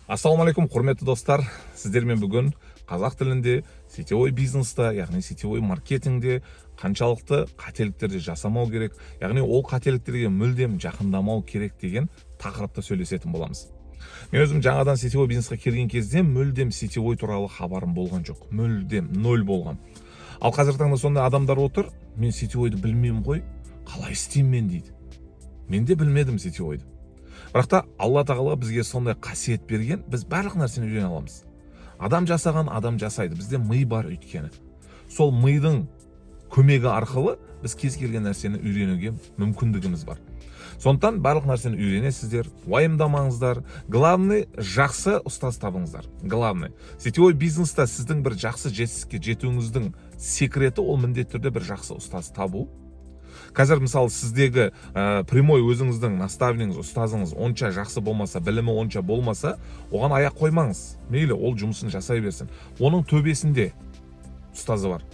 Ассалаумағалейкум, құрметті достар. Сіздермен бүгін қазақ тілінде сетевой бизнеста, яғни сетевой маркетингде қаншалықты қателіктерді жасамау керек, яғни ол қателіктерге мүлдем жақындамау керек деген тақырыпта сөйлесетін боламыз. Мен өзім жаңадан сетевой бизнесқа келген кезде мүлдем сетевой туралы хабарым болған жоқ. Мүлдем нөл болған. Ал қазіргі таңда сондай адамдар отыр, мен сетевойды білмеймін ғой, қалай істеймін мен дейді. Мен де білмедім сетевойды. Бірақ та Алла тағала бізге сондай қасиет берген, біз барлық нәрсені үйрене аламыз. Адам жасаған адам жасайды. Бізде ми бар өйткені. Сол мидың көмегі арқылы біз кез келген нәрсені үйренуге мүмкіндігіміз бар. Сондықтан барлық нәрсені үйренесіздер, уайымдамаңыздар. Главный, жақсы ұстаз табыңыздар. Главный. Сетевой бизнеста сіздің бір жақсы жетістікке жетуіңіздің секреті ол міндетті түрде бір жақсы ұстаз табу. Қазір мысалы сіздегі прямой өзіңіздің наставнигіңіз, ұстазыңыз онша жақсы болмаса, білімі онша болмаса, оған аяқ қоймаңыз. Мейлі, ол жұмысын жасай берсін. Оның төбесінде ұстазы бар.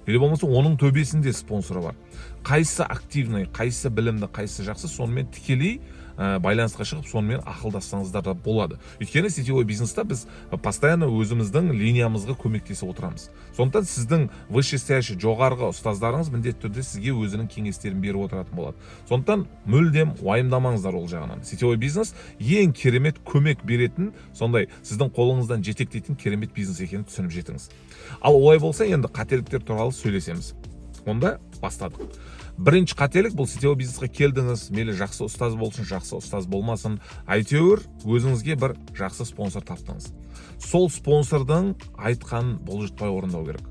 Или болмаса оның төбесінде спонсоры бар. Қайсысы активный, қайсысы білімді, қайсысы жақсы, сонымен тікелей байланысқа шығып, сонымен ақылдассаңыздар да болады. Өйткені сетевой бизнеста біз постоянно өзіміздің линиямызға көмектесіп отырамыз. Сондықтан сіздің вышестоящий жоғарғы ұстаздарыңыз міндетті түрде сізге өзінің кеңестерін беріп отыратын болады. Сондықтан мүлдем уайымдамаңыздар ол жағынан. Сетевой бизнес ең керемет көмек беретін, сондай сіздің қолыңыздан жетектейтін керемет бизнес екенін түсініп жетіңіз. Ал олай болса, енді қателіктер туралы сөйлесеміз. Онда бастадық. Бірінші қателік, бұл сетевой бизнесқа келдіңіз, мейлі жақсы ұстаз болсын, жақсы ұстаз болмасын, әйтеуір өзіңізге бір жақсы спонсор таптыңыз. Сол спонсордың айтқанын бұлжытпай орындау керек.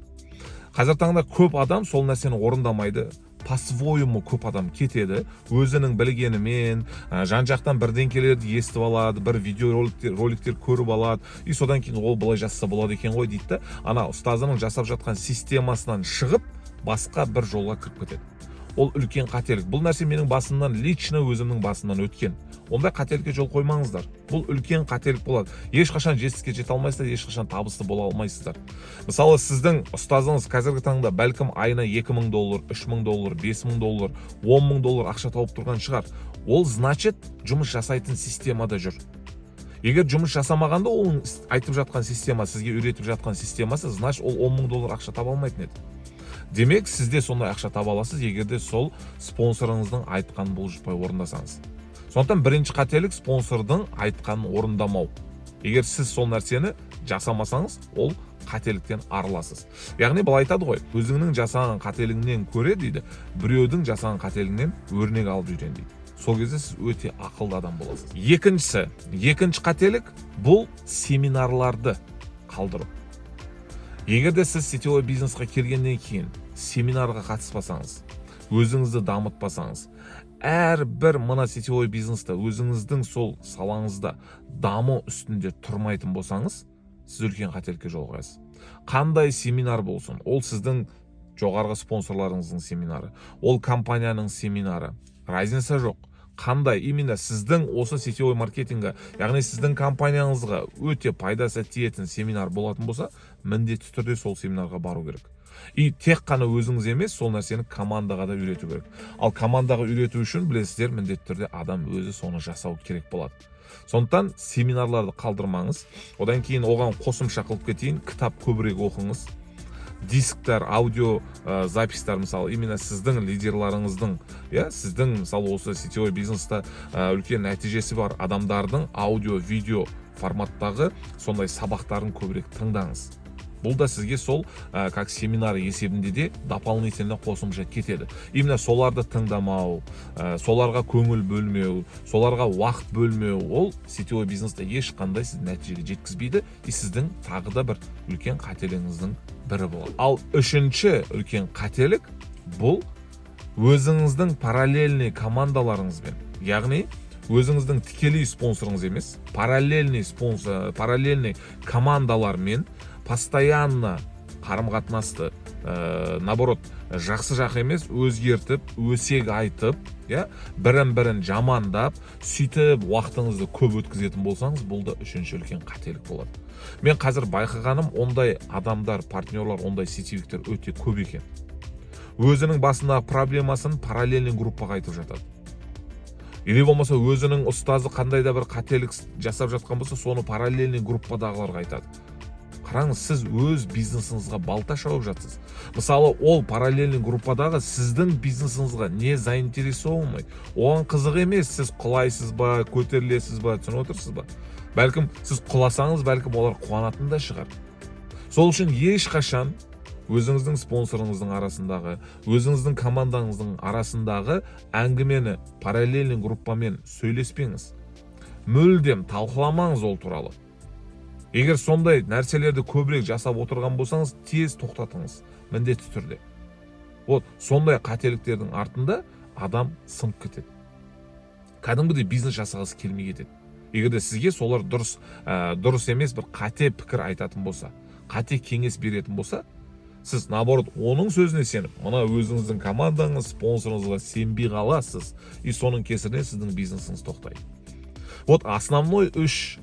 Қазір таңда көп адам сол нәрсені орындамайды, по-своему көп адам кетеді, өзінің білгенімен, жан-жақтан бірдеңкелерді естіп алады, бір видеороликтер көріп алады, и содан кейін ол былай жасаса болады екен ғой дейді. Ана ұстазының жасап жатқан системасынан шығып, басқа бір жолға кіріп кетеді. Ол үлкен қателік. Бұл нәрсе менің басымнан, лично өзімнің басымнан өткен. Ондай қателікке жол қоймаңыздар. Бұл үлкен қателік болады. Ешқашан жетістікке жете алмайсыздар, ешқашан табысты бола алмайсыздар. Мысалы, сіздің ұстазыңыз қазіргі таңда бәлкім айына $2000, $3000, $5000, $10,000 ақша тауып тұрған шығар. Ол значит, жұмыс жасайтын системада жүр. Егер жұмыс жасамағанда, оның айтып жатқан система, сізге үйретіп жатқан системасы, значит, ол $10,000 ақша таба алмайтын еді. Демек, сізде сондай ақша таба аласыз, егерде сол спонсорыңыздың айтқанын бұлжытпай орындасаңыз. Сондықтан бірінші қателік спонсордың айтқанын орындамау. Егер сіз сол нәрсені жасамасаңыз, ол қателіктен арыласыз. Яғни бұл айтады ғой, өзіңнің жасаған қателігінен көре дейді, біреудің жасаған қателігінен өрнек алып жүрген дейді. Сол кезде сіз өте ақылды адам боласыз. Екінші қателік, бұл семинарларды қалдыру. Егерде сіз сетевой бизнесқа келгеннен кейін семинарға қатыспасаңыз, өзіңізді дамытпасаңыз, әрбір мына сетевой бизнеста өзіңіздің сол салаңызда даму үстінде тұрмайтын болсаңыз, сіз үлкен қателікке жол қоясыз. Қандай семинар болсын, ол сіздің жоғарғы спонсорларыңыздың семинары, ол компанияның семинары, разница жоқ. Қандай именно сіздің осы сетевой маркетингі, яғни сіздің компанияңызға өте пайдасы тиетін семинар болатын болса, міндетті түрде сол семинарға бару керек. И тек қана өзіңіз емес, сол нәрсені командаға да үйрету керек. Ал командаға үйрету үшін, білесіздер, міндетті түрде адам өзі соны жасау керек болады. Сондықтан семинарларды қалдырмаңыз. Одан кейін оған қосымша қылып кетейін, кітап көбірек оқыңыз. Дисктер, аудио запистер, мысалы, именно сіздің лидерларыңыздың, сіздің, мысалы, осы сетевой бизнеста үлкен нәтижесі бар адамдардың аудио, видео форматтағы сондай сабақтарын көбірек тыңдаңыз. Бұл да сізге сол как семинар есебінде де дополнительно қосымша кетеді. Именно соларды тыңдамау, соларға көңіл бөлмеу, соларға уақыт бөлмеу, ол сетевой бизнеста ешқандай сіз нәтижеге жеткізбейді, и сіздің тағы да бір үлкен қателігіңіздің бірі болады. Ал үшінші үлкен қателік, бұл өзіңіздің параллельный командаларыңызбен, яғни өзіңіздің тікелей спонсорыңыз емес, параллельный командалармен постоянно қарым-қатынасты, наоборот, жақсы жақ емес, өзгертіп, өсек айтып, бірін-бірін жамандап, сөйтіп уақытыңызды көп өткізетін болсаңыз, бұл да үшінші үлкен қателік болады. Мен қазір байқағаным, ондай адамдар, партнерлар, ондай сетевиктер өте көп екен. Өзінің басындағы проблемасын параллельный группаға айтып жатады. или болмаса өзінің ұстазы қандай да бір қателік жасап жатқан болса, соны параллельный группадағыларға айтады. Қараңыз, сіз өз бизнесіңізге балта шауып жатсыз. Мысалы, ол параллельный группадағы сіздің бизнесіңізге не заинтересован, оған қызық емес, сіз құлайсыз ба, көтерілесіз ба, түсініп отырсыз ба? Бәлкім сіз құласаңыз, бәлкім олар қуанатын да шығар. Сол үшін ешқашан өзіңіздің спонсорыңыздың арасындағы, өзіңіздің командаңыздың арасындағы әңгімені параллельный группамен сөйлеспеңіз. Мүлдем талқыламаңыз ол туралы. Егер сондай нәрселерді көбірек жасап отырған болсаңыз, тез тоқтатыңыз, міндетті түрде. Сондай қателіктердің артында адам сынып кетеді. Кәдімгідей бизнес жасағысы келмей кетеді. Егер де сізге солар дұрыс емес бір қате пікір айтатын болса, қате кеңес беретін болса, сіз наоборот оның сөзіне сеніп, мына өзіңіздің командаңыз, спонсорыңызға сенбей қаласыз, и соның кесірінен сіздің бизнесіңіз тоқтайды. Основной 3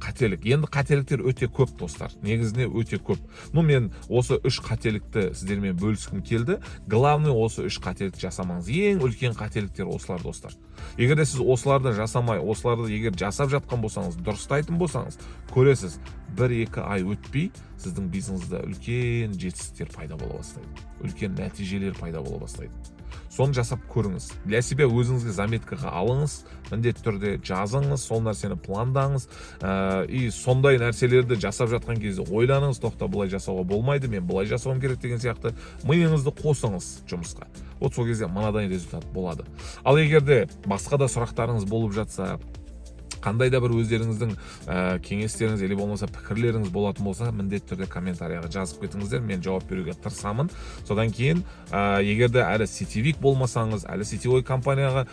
қателік. Енді қателіктер өте көп, достар. Негізіне өте көп. Мен осы 3 қателікті сіздермен бөліскім келді. Главный осы 3 қателік жасамаңыз. Ең үлкен қателіктер осылар, достар. Егер де сіз осыларды жасамай, осыларды егер жасап жатқан болсаңыз, дұрыстайтын болсаңыз, көресіз, 1-2 ай өтпей, сіздің бизнесіңізде үлкен жетістіктер пайда бола бастайды. Үлкен нәтижелер пайда бола бастайды. Соны жасап көріңіз. Для себя өзіңізге заметкаға алыңыз, міндетті түрде жазыңыз, сол нәрсені пландаңыз, и сондай нәрселерді жасап жатқан кезде ойланыңыз, тоқта, бұлай жасауға болмайды, мен бұлай жасауым керек деген сияқты миыңызды қосыңыз жұмысқа. Сол кезде мынадай результат болады. Ал егер де басқа да сұрақтарыңыз болып жатса, қандай да бір өздеріңіздің кеңестеріңіз или болмаса пікірлеріңіз болатын болса, міндетті түрде комментарияға жазып кетіңіздер, мен жауап беруге тырысамын. Содан кейін, егер де әлі сетевик болмасаңыз, әлі сетевой компанияға,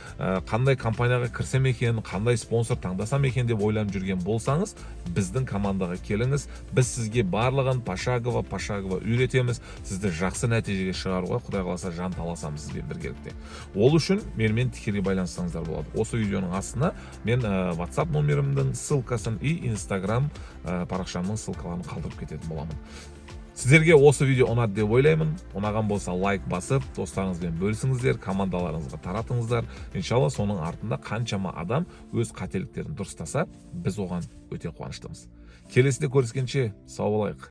қандай компанияға кірсем екен, қандай спонсор таңдасам екен деп ойланып жүрген болсаңыз, біздің командаға келіңіз. Біз сізге барлығын пошагово үйретеміз. Сізді жақсы нәтижеге шығаруға, Құдай қаласа, жан таласамыз сізбен біргелікте. Ол үшін менімен тікелей байланыссаңыздар болады. Осы видеоның астына мен WhatsApp номерімдің ссылкасын и Instagram парақшамның ссылкаларын қалдырып кететін боламын. Сіздерге осы видео ұнады деп ойлаймын. Ұнаған болса лайк басып, достарыңызбен бөлісіңіздер, командаларыңызға таратыңыздар. Иншалла соның артында қаншама адам өз қателіктерін дұрыстаса, біз оған өте қуаныштымыз. Келесіде көріскенше сау болайық.